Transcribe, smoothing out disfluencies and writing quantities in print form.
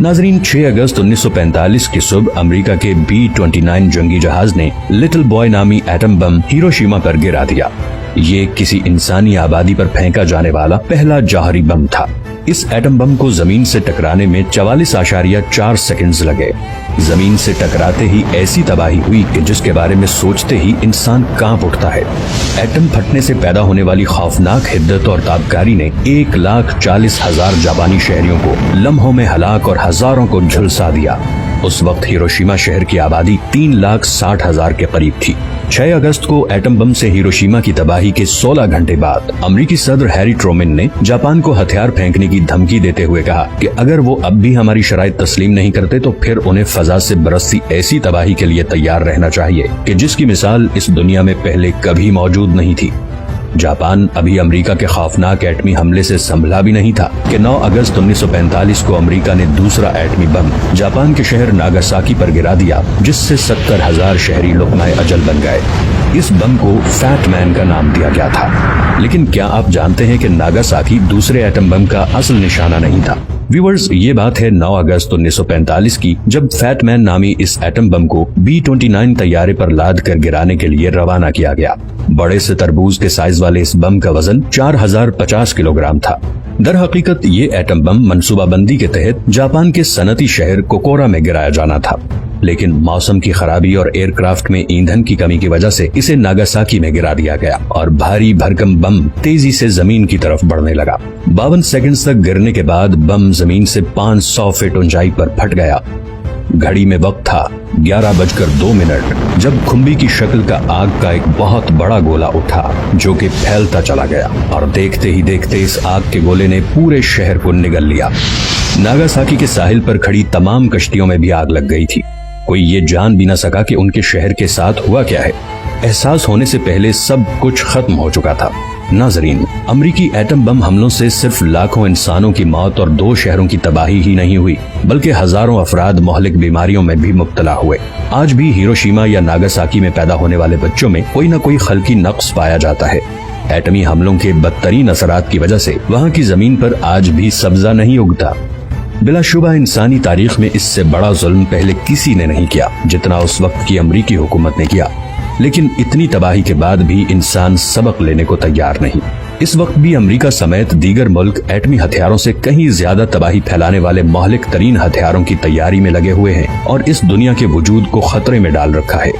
नाजरीन, 6 अगस्त 1945 की सुबह अमेरिका के B-29 जंगी जहाज ने लिटिल बॉय नामी एटम बम हिरोशिमा पर गिरा दिया। ये किसी इंसानी आबादी पर फेंका जाने वाला पहला जौहरी बम था। इस एटम बम को जमीन से टकराने में 44.4 सेकंड्स लगे। जमीन से टकराते ही ऐसी तबाही हुई कि जिसके बारे में सोचते ही इंसान कांप उठता है। एटम फटने से पैदा होने वाली खौफनाक हिद्दत और ताबकारी ने 1,40,000 जापानी शहरियों को लम्हों में हलाक और हजारों को झुलसा दिया। उस वक्त हिरोशिमा शहर की आबादी 3,60,000 के करीब थी। 6 अगस्त को एटम बम से हिरोशिमा की तबाही के 16 घंटे बाद अमेरिकी सदर हैरी ट्रूमैन ने जापान को हथियार फेंकने की धमकी देते हुए कहा कि अगर वो अब भी हमारी शराइत तस्लीम नहीं करते तो फिर उन्हें फजा से बरसती ऐसी तबाही के लिए तैयार रहना चाहिए कि जिसकी मिसाल इस दुनिया में पहले कभी मौजूद नहीं थी। जापान अभी अमेरिका के खौफनाक एटमी हमले से संभला भी नहीं था कि 9 अगस्त 1945 को अमेरिका ने दूसरा एटमी बम जापान के शहर नागासाकी पर गिरा दिया, जिससे 70,000 शहरी लुक़्माए अजल बन गए। इस बम को फैट मैन का नाम दिया गया था। लेकिन क्या आप जानते हैं कि नागासाकी दूसरे एटम बम का असल निशाना नहीं था? व्यूअर्स, ये बात है 9 अगस्त 1945 की, जब फैट मैन नामी इस एटम बम को B-29 तैयारे पर लाद कर गिराने के लिए रवाना किया गया। बड़े से तरबूज के साइज वाले इस बम का वजन 4,050 किलोग्राम था। दर हकीकत ये एटम बम मनसूबाबंदी के तहत जापान के सनती शहर कोकोरा में गिराया जाना था, लेकिन मौसम की खराबी और एयरक्राफ्ट में ईंधन की कमी की वजह से इसे नागासाकी में गिरा दिया गया और भारी भरकम बम तेजी से जमीन की तरफ बढ़ने लगा। 52 सेकंड्स तक गिरने के बाद बम जमीन से 500 फीट ऊंचाई पर फट गया। घड़ी में वक्त था 11:02 जब खुम्बी की शक्ल का आग का एक बहुत बड़ा गोला उठा, जो कि फैलता चला गया और देखते ही देखते इस आग के गोले ने पूरे शहर को निगल लिया। नागासाकी के साहिल पर खड़ी तमाम कश्तियों में भी आग लग गई थी। कोई ये जान भी न सका कि उनके शहर के साथ हुआ क्या है। एहसास होने से पहले सब कुछ खत्म हो चुका था। नाजरीन, अमरीकी एटम बम हमलों से सिर्फ लाखों इंसानों की मौत और 2 शहरों की तबाही ही नहीं हुई, बल्कि हजारों अफराद मोहलिक बीमारियों में भी मुब्तला हुए। आज भी हिरोशिमा या नागासाकी में पैदा होने वाले बच्चों में कोई न कोई खल्की नक्स पाया जाता है। एटमी हमलों के बदतरीन असरात की वजह से वहाँ की जमीन पर आज भी सब्जा नहीं उगता। बिलाशुबा इंसानी तारीख में इससे बड़ा जुल्म पहले किसी ने नहीं किया जितना उस वक्त की अमरीकी हुकूमत ने किया। लेकिन इतनी तबाही के बाद भी इंसान सबक लेने को तैयार नहीं। इस वक्त भी अमेरिका समेत दीगर मुल्क एटमी हथियारों से कहीं ज्यादा तबाही फैलाने वाले मोहलिक तरीन हथियारों की तैयारी में लगे हुए हैं और इस दुनिया के वजूद को खतरे में डाल रखा है।